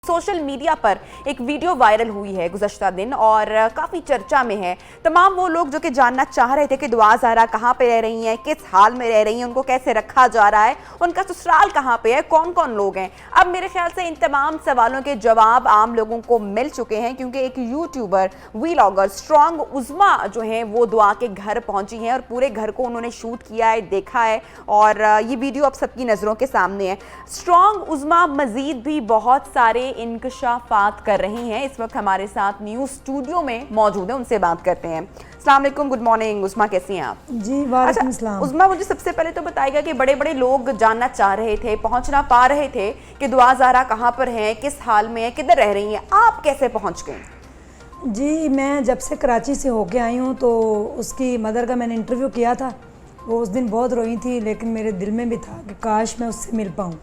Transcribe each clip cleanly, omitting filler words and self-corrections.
Social media पर एक video viral हुई है गुज़श्ता दिन और काफ़ी चर्चा में है। तमाम वो लोग जो कि जानना चाह रहे थे कि दुआ ज़हरा कहाँ पे रह रही हैं, किस हाल में रह रही हैं, उनको कैसे रखा जा रहा है, उनका ससुराल कहाँ पे है, कौन कौन लोग हैं। अब मेरे ख्याल से इन तमाम सवालों के जवाब आम लोगों को मिल चुके हैं, क्योंकि एक यूट्यूबर वीलॉगर स्ट्रॉन्ग उज़्मा जो है वो दुआ के घर पहुंची हैं और पूरे घर को उन्होंने शूट किया है, देखा है और ये वीडियो अब सबकी नज़रों के सामने है। स्ट्रॉन्ग उज़्मा मजीद भी बहुत सारे इंकशाफात कर रही हैं। इस वक्त हमारे साथ न्यूज़ स्टूडियो में मौजूद है, उनसे बात करते हैं। अस्सलाम वालेकुम, गुड मॉर्निंग उज़्मा, कैसी हैं आप? जी वालेकुम सलाम। उज़्मा, मुझे सबसे पहले तो बताइएगा कि बड़े बड़े लोग जानना चाह रहे थे, पहुंच ना पा रहे थे कि दुआ ज़हरा कहाँ पर हैं, किस हाल में है, किधर रह रही हैं, आप कैसे पहुँच गई? जी मैं जब से कराची से होके आई हूँ तो उसकी मदर का मैंने इंटरव्यू किया था। वो उस दिन बहुत रोई थी, लेकिन मेरे दिल में भी था कि काश मैं उससे मिल पाऊँ।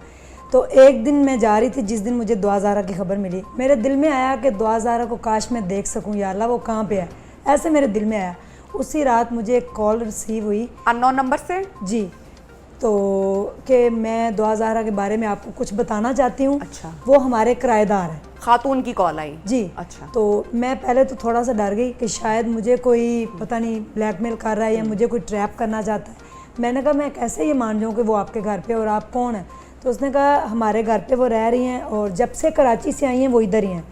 तो एक दिन मैं जा रही थी जिस दिन मुझे दुआ ज़हरा की खबर मिली, मेरे दिल में आया कि दुआ ज़हरा को काश मैं देख सकूं, या अल्लाह वो कहाँ पे है, ऐसे मेरे दिल में आया। उसी रात मुझे एक कॉल रिसीव हुई अननोन नंबर से जी, तो कि मैं दुआ ज़हरा के बारे में आपको कुछ बताना चाहती हूँ। अच्छा। वो हमारे किराएदार हैं। खातून की कॉल आई जी। अच्छा। तो मैं पहले तो थोड़ा सा डर गई कि शायद मुझे कोई पता नहीं ब्लैकमेल कर रहा है या मुझे कोई ट्रैप करना चाहता है। मैंने कहा मैं कैसे ये मान जाऊँ कि वो आपके घर पे और आप कौन हैं। तो उसने कहा हमारे घर पे वो रह रही हैं और जब से कराची से आई हैं वो इधर ही हैं।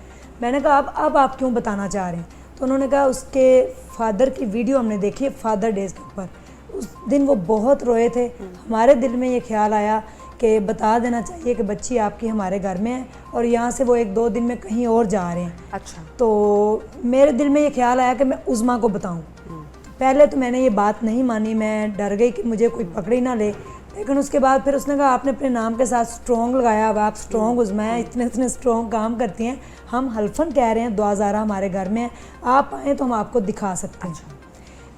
मैंने कहा अब आप क्यों बताना चाह रहे हैं। तो उन्होंने कहा उसके फादर की वीडियो हमने देखी है फादर डेज़ के ऊपर, उस दिन वो बहुत रोए थे। हमारे दिल में ये ख्याल आया कि बता देना चाहिए कि बच्ची आपकी हमारे घर में है और यहाँ से वो 1-2 दिन में कहीं और जा रहे हैं। अच्छा। तो मेरे दिल में ये ख्याल आया कि मैं उज़्मा को बताऊँ। पहले तो मैंने ये बात नहीं मानी, मैं डर गई कि मुझे कोई पकड़ ही ना ले। लेकिन उसके बाद फिर उसने कहा आपने अपने नाम के साथ स्ट्रॉन्ग लगाया, अब आप स्ट्रॉन्ग उज़्मा हैं, इतने स्ट्रॉन्ग काम करती हैं, हम हल्फन कह रहे हैं दुआ ज़हरा हमारे घर में है, आप आएँ तो हम आपको दिखा सकते हैं।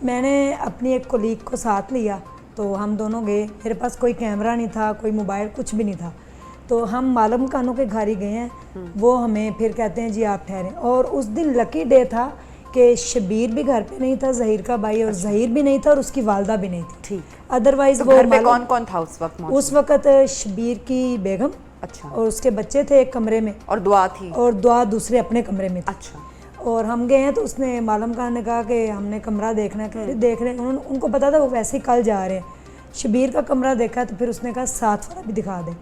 मैंने अपनी एक कोलीग को साथ लिया, तो हम दोनों गए। मेरे पास कोई कैमरा नहीं था, कोई मोबाइल, कुछ भी नहीं था। तो हम मालम खानों के घर ही गए हैं। वो हमें फिर कहते हैं जी आप ठहरें। और उस दिन लकी डे था कि शबीर भी घर पे नहीं था, ज़हीर का भाई, और ज़हीर भी नहीं था और उसकी वालदा भी नहीं थी। ठीक। अदरवाइज तो वो घर पे कौन कौन था उस वक्त मौजूद? उस वक्त शबीर की बेगम अच्छा। और उसके बच्चे थे एक कमरे में और दुआ थी और दुआ दूसरे अपने कमरे में थी। अच्छा। और हम गए हैं तो उसने मालम खान ने कहा कि हमने कमरा देखना है। कह रहे देख रहे हैं, उनको पता था वो वैसे ही कल जा रहे हैं। शबीर का कमरा देखा तो फिर उसने कहा साथ वाला भी दिखा दे।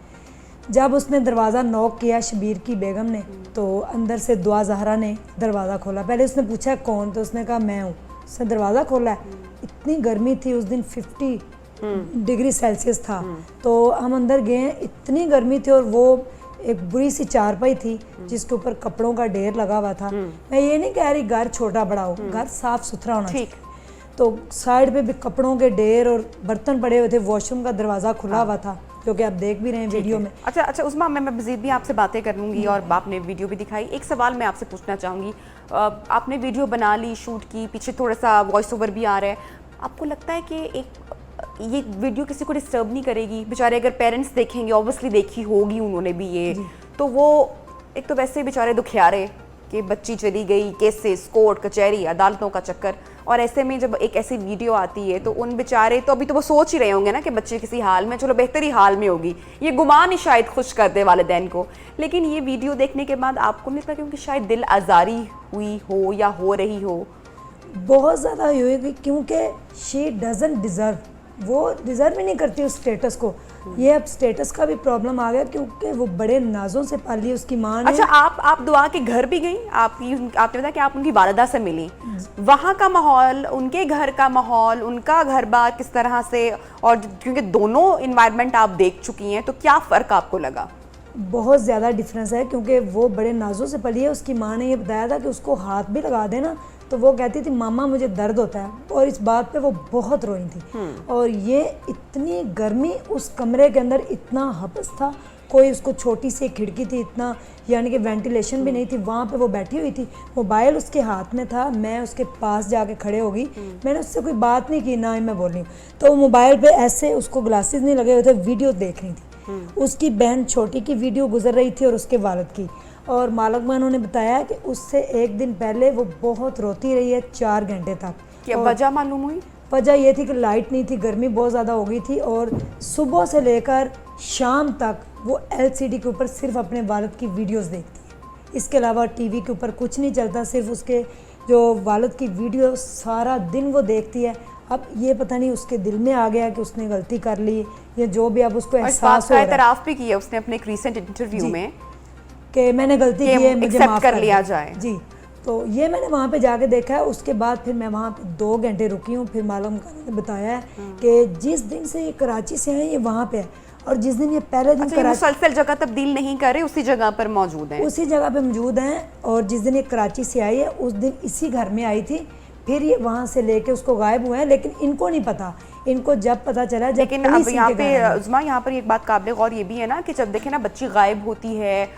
जब उसने दरवाज़ा नॉक किया शबीर की बेगम ने, तो अंदर से दुआ ज़हरा ने दरवाज़ा खोला। पहले उसने पूछा कौन, तो उसने कहा मैं हूँ। उसने दरवाज़ा खोला है। इतनी गर्मी थी उस दिन, 50 डिग्री सेल्सियस था। तो हम अंदर गए हैं, इतनी गर्मी थी और वो एक बुरी सी चारपाई थी जिसके ऊपर कपड़ों का ढेर लगा हुआ था। मैं ये नहीं कह रही घर छोटा बड़ा हो, घर साफ सुथरा होना चाहिए। तो साइड पे भी कपड़ों के ढेर और बर्तन पड़े हुए थे। वॉशरूम का दरवाज़ा खुला हुआ था, जो कि आप देख भी रहे हैं वीडियो में। अच्छा उज़्मा, मैं मज़ीद भी आपसे बातें कर लूँगी और आपने वीडियो भी दिखाई। एक सवाल मैं आपसे पूछना चाहूँगी, आपने वीडियो बना ली, शूट की, पीछे थोड़ा सा वॉइस ओवर भी आ रहा है, आपको लगता है कि ये वीडियो किसी को डिस्टर्ब नहीं करेगी? बेचारे अगर पेरेंट्स देखेंगे, ऑब्वियसली देखी होगी उन्होंने भी ये, तो वो एक तो वैसे बेचारे दुखियारे कि बच्ची चली गई, केसेस, कोर्ट कचहरी, अदालतों का चक्कर, और ऐसे में जब एक ऐसी वीडियो आती है तो उन बेचारे तो अभी तो वो सोच ही रहे होंगे ना कि बच्चे किसी हाल में, चलो बेहतर ही हाल में होगी, ये गुमान ही शायद खुश कर दे वालिदैन को। लेकिन ये वीडियो देखने के बाद आपको नहीं लगता क्योंकि शायद दिल आज़ारी हुई हो या हो रही हो? बहुत ज़्यादा हुई, क्योंकि शी डजंट डिज़र्व, वो डिज़र्व ही नहीं करती उस स्टेटस को। ये अब स्टेटस का भी प्रॉब्लम आ गया क्योंकि वो बड़े नाजों से पाली उसकी माँ ने। अच्छा, आप दुआ के घर भी गई, आपने बताया कि आप उनकी वालिदा से मिली, वहाँ का माहौल, उनके घर का माहौल, उनका घर बार किस तरह से, और क्योंकि दोनों इन्वायरमेंट आप देख चुकी हैं, तो क्या फ़र्क आपको लगा? बहुत ज़्यादा डिफरेंस है, क्योंकि वो बड़े नाजों से पली है। उसकी माँ ने ये बताया था कि उसको हाथ भी लगा देना तो वो कहती थी मामा मुझे दर्द होता है, और इस बात पे वो बहुत रोई थी। और ये इतनी गर्मी, उस कमरे के अंदर इतना हबस था, कोई उसको छोटी सी खिड़की थी, इतना यानी कि वेंटिलेशन भी नहीं थी, वहाँ पे वो बैठी हुई थी, मोबाइल उसके हाथ में था। मैं उसके पास जाके खड़े हो गई, मैंने उससे कोई बात नहीं की, ना ही मैं बोली। तो मोबाइल पे ऐसे उसको ग्लासेस नहीं लगे हुए थे, वीडियो देख रही थी। उसकी बहन छोटी की वीडियो गुजर रही थी और उसके वालिद की। और मालक खानों ने बताया कि उससे एक दिन पहले वो बहुत रोती रही है 4 घंटे तक। क्या वजह मालूम हुई? वजह ये थी कि लाइट नहीं थी, गर्मी बहुत ज़्यादा हो गई थी, और सुबह से लेकर शाम तक वो LCD के ऊपर सिर्फ अपने वालिद की वीडियोस देखती है। इसके अलावा टीवी के ऊपर कुछ नहीं चलता, सिर्फ उसके जो वालिद की वीडियो सारा दिन वो देखती है। अब ये पता नहीं उसके दिल में आ गया कि उसने गलती कर ली या जो भी, अब उसको और इस एहसास बात हो का रहा है एतराफ़ भी किया उसने अपने एक रीसेंट इंटरव्यू में कि मैंने गलती कि की है, मुझे accept माफ़ कर कर लिया दो। जाए। जी, तो ये मैंने वहाँ पे जाके देखा है। उसके बाद फिर मैं वहाँ पे 2 घंटे रुकी हूँ। फिर मालूम ने बताया है कि जिस दिन से ये कराची से हैं ये वहाँ पे है, और जिस दिन ये पहले दिन अच्छा, ये मुसलसल जगह तब्दील नहीं कर रहे, उसी जगह पर मौजूद हैं। उसी जगह पे मौजूद हैं। और जिस दिन ये कराची से आई है उस दिन इसी घर में आई थी, फिर ये वहाँ से लेके उसको गायब हुए हैं, लेकिन इनको नहीं पता। इनको जब पता चला जब लेकिन अब पुलिस यहाँ इनके पे घर आई। उज़मा, यहाँ पर एक बात काबिल गौर ये भी है ना कि जब देखें ना बच्ची गायब होती है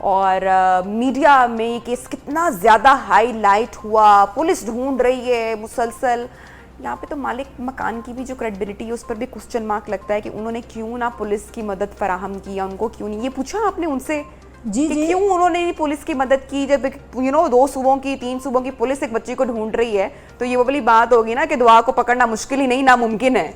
और मीडिया में ये केस कितना ज़्यादा हाईलाइट हुआ, पुलिस ढूंढ रही है मुसलसल, यहाँ पे तो मालिक मकान की भी जो क्रेडिबिलिटी है उस पर भी क्वेश्चन मार्क लगता है कि उन्होंने क्यों ना पुलिस की मदद फराहम की, या उनको क्यों नहीं। ये पूछा आपने उनसे जी कि जी, क्यों उन्होंने नहीं पुलिस की मदद की? जब 2 सूबों की 3 सूबों की पुलिस एक बच्ची को ढूंढ रही है तो ये वो वाली बात होगी ना कि दुआ को पकड़ना मुश्किल ही नहीं नामुमकिन है।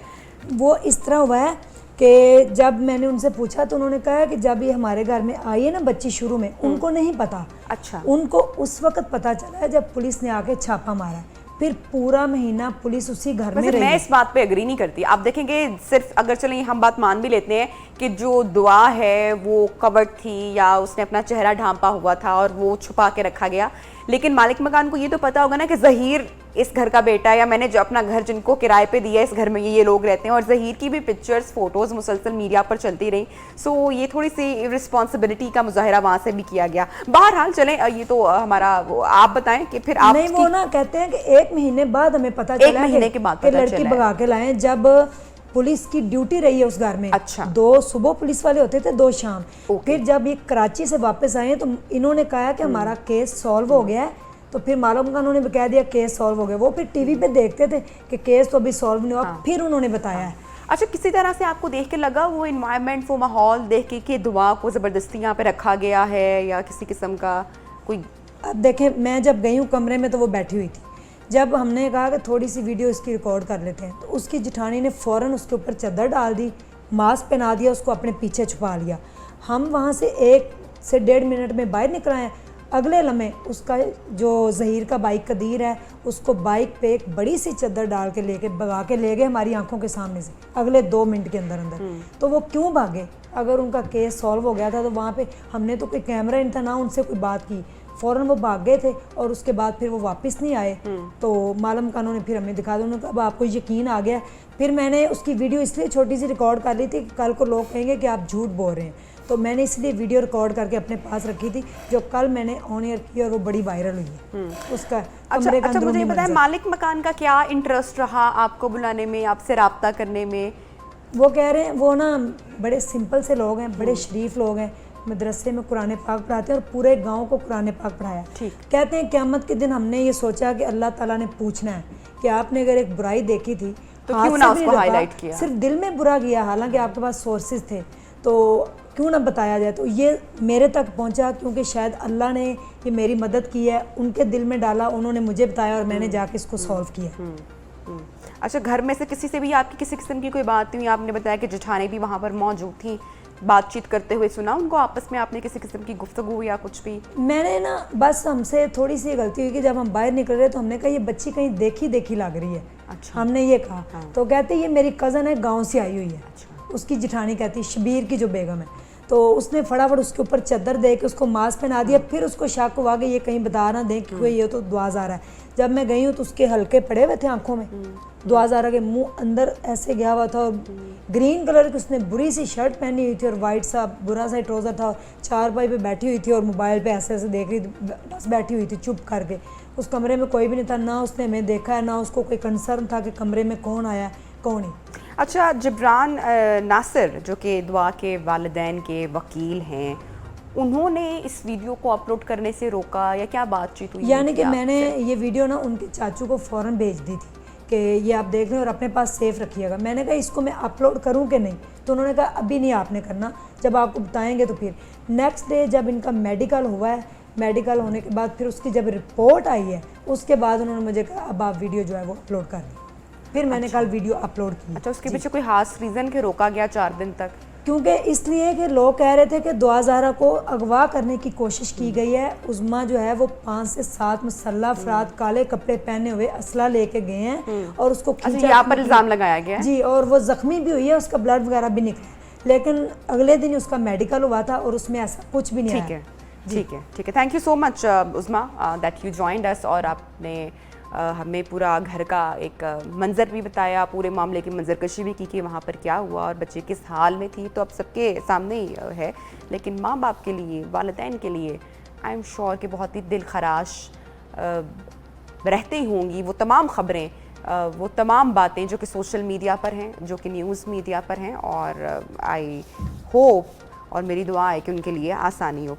वो इस तरह हुआ है कि जब मैंने उनसे पूछा तो उन्होंने कहा कि जब ये हमारे घर में आई है ना बच्ची, शुरू में उनको नहीं पता। अच्छा, उनको उस वक्त पता चला है जब पुलिस ने आके छापा मारा है। फिर पूरा महीना पुलिस उसी घर में वैसे रही मैं है। इस बात पे एग्री नहीं करती। आप देखेंगे सिर्फ अगर चलें हम बात मान भी लेते हैं कि जो दुआ है वो कवर्ड थी या उसने अपना चेहरा ढांपा हुआ था और वो छुपा के रखा गया, लेकिन मालिक मकान को ये तो पता होगा ना कि ज़हीर इस घर का बेटा है, या मैंने जो अपना घर जिनको किराए पे दिया है इस घर में ये लोग रहते हैं, और ज़हीर की भी पिक्चर्स फोटोज़ मुसलसल मीडिया पर चलती रही। सो ये थोड़ी सी रिस्पॉन्सिबिलिटी का मुजाहरा वहाँ से भी किया गया। बहरहाल चलें, ये तो हमारा आप बताएं कि फिर आप नहीं, वो ना कहते हैं कि 1 महीने बाद हमें पता चला 1 महीने के बाद कि पता लड़की चला है। भगा के लाए, जब पुलिस की ड्यूटी रही है उस घर में। अच्छा। 2 सुबह पुलिस वाले होते थे, 2 शाम। फिर जब ये कराची से वापस आए तो इन्होंने कहा कि हमारा केस सॉल्व हो गया है, तो फिर मालूम का उन्होंने कह दिया केस सॉल्व हो गया। वो फिर टीवी पे देखते थे कि केस तो अभी सॉल्व नहीं हुआ, फिर उन्होंने बताया है। अच्छा, किसी तरह से आपको देख के लगा वो इन्वायरमेंट, वो माहौल देख के कि दुआ को ज़बरदस्ती यहाँ पे रखा गया है या किसी किस्म का कोई? अब देखें, मैं जब गई हूँ कमरे में तो वो बैठी हुई थी। जब हमने कहा कि थोड़ी सी वीडियो इसकी रिकॉर्ड कर लेते हैं तो उसकी जिठानी ने फ़ौरन उसके ऊपर चादर डाल दी, मास्क पहना दिया, उसको अपने पीछे छुपा लिया। हम वहाँ से 1 से 1.5 मिनट में बाहर निकल आए। अगले लम्हे उसका जो ज़हीर का बाइक कदीर है उसको बाइक पे एक बड़ी सी चादर डाल के लेके भगा के ले गए हमारी आंखों के सामने से, अगले 2 मिनट के अंदर अंदर। तो वो क्यों भागे? अगर उनका केस सॉल्व हो गया था तो वहाँ पे हमने तो कोई कैमरा नहीं था, ना उनसे कोई बात की, फ़ौरन वो भाग गए थे और उसके बाद फिर वो वापस नहीं आए। तो मालूम कानून ने फिर हमें दिखा दिया, उन्होंने कहा अब आपको यकीन आ गया। फिर मैंने उसकी वीडियो इसलिए छोटी सी रिकॉर्ड कर ली थी कि कल को लोग कहेंगे कि आप झूठ बोल रहे हैं, तो मैंने इसलिए वीडियो रिकॉर्ड करके अपने पास रखी थी, जो कल मैंने ऑन एयर की और वो बड़ी वायरल हुई है उसका कमरे का अच्छा, मुझे अंदरूनी ये बताएं मंजर। मालिक मकान का क्या इंटरेस्ट रहा आपको बुलाने में, आपसे रब्ता करने में? वो कह रहे हैं वो ना बड़े सिंपल से लोग हैं, बड़े शरीफ लोग हैं, मदरसे में कुरान पाक पढ़ाते हैं और पूरे गांव को कुरान पाक पढ़ाया। ठीक। कहते हैं क़यामत के दिन हमने ये सोचा कि अल्लाह ताला ने पूछना है कि आपने अगर एक बुराई देखी थी तो हाथ क्यों ना से भी उसको नहीं हाईलाइट रखा, किया? सिर्फ दिल में बुरा किया, हालांकि आपके पास सोर्सेज थे, तो क्यों ना बताया जाए। तो ये मेरे तक पहुंचा क्योंकि शायद अल्लाह ने ये मेरी मदद की है, उनके दिल में डाला, उन्होंने मुझे बताया और मैंने जाके इसको सॉल्व किया। अच्छा, घर में से किसी से भी आपकी किसी किस्म की कोई बात नहीं हुई? आपने बताया कि जेठानी भी वहाँ पर मौजूद थी, बातचीत करते हुए सुना उनको आपस में, आपने किसी किस्म की गुफ्तगू या कुछ भी? मैंने ना बस हमसे थोड़ी सी गलती हुई कि जब हम बाहर निकल रहे तो हमने कहा ये बच्ची कहीं देखी देखी लग रही है। अच्छा। हमने ये कहा। तो कहते ये मेरी कज़न है, गांव से आई हुई है। अच्छा। उसकी जिठानी कहती शबीर की जो बेगम है, तो उसने फटाफट उसके ऊपर चादर दे के उसको मास्क पहना दिया। फिर उसको शक हुआ कि ये कहीं बता ना दें कि ये तो दुआज़ आ रहा है। जब मैं गई हूँ तो उसके हल्के पड़े हुए थे आंखों में, दुआज़ आ रहा के मुंह अंदर ऐसे गया हुआ था, और ग्रीन कलर की उसने बुरी सी शर्ट पहनी हुई थी और वाइट सा बुरा सा ट्राउज़र था, और चारपाई पे बैठी हुई थी और मोबाइल पे ऐसे ऐसे देख रही थी, बस बैठी हुई थी चुप करके। उस कमरे में कोई भी नहीं था, ना उसने हमें देखा है, ना उसको कोई कंसर्न था कि कमरे में कौन आया कौन नहीं। अच्छा, जिब्रान नासिर जो कि दुआ के वालिदैन के वकील हैं, उन्होंने इस वीडियो को अपलोड करने से रोका या क्या बातचीत हुई? यानी कि मैंने ये वीडियो ना उनके चाचू को फ़ौरन भेज दी थी कि ये आप देख लें और अपने पास सेफ रखिएगा। मैंने कहा इसको मैं अपलोड करूं कि नहीं, तो उन्होंने कहा अभी नहीं आपने करना, जब आपको बताएंगे तो फिर। नेक्स्ट डे जब इनका मेडिकल हुआ है, मेडिकल होने के बाद फिर उसकी जब रिपोर्ट आई है उसके बाद उन्होंने मुझे कहा अब आप वीडियो जो है वो अपलोड कर दें। फिर मैंने कल वीडियो अपलोड की। अच्छा, उसके पीछे कोई खास रीज़न के रोका गया 4 दिन तक? क्योंकि इसलिए कि लोग कह रहे थे कि दुआ ज़हरा को अगवा करने की कोशिश की गई है। उज़्मा जो है वो 5 से 7 मुसल्लह अफराद काले कपड़े पहने हुए असला लेके गए हैं और उसको अच्छा, यहाँ पर इल्ज़ाम लगाया गया है। जी, और वो ज़ख्मी भी हुई है, उसका ब्लड वगैरह भी निकला, लेकिन अगले दिन उसका मेडिकल हुआ था और उसमें ऐसा कुछ भी नहीं ठीक आया। है, ठीक है, ठीक है। Thank you so much Uzma that you joined us, और आपने हमें पूरा घर का एक मंज़र भी बताया, पूरे मामले की मंजरकशी भी की कि वहाँ पर क्या हुआ और बच्चे किस हाल में थी। तो अब सबके सामने ही है, लेकिन माँ बाप के लिए, वालिदैन के लिए आई एम श्योर कि बहुत ही दिल खराश रहती होंगी वो तमाम ख़बरें, वो तमाम बातें जो कि सोशल मीडिया पर हैं, जो कि न्यूज़ मीडिया पर हैं। और आई होप और मेरी दुआ है कि उनके लिए आसानी हो।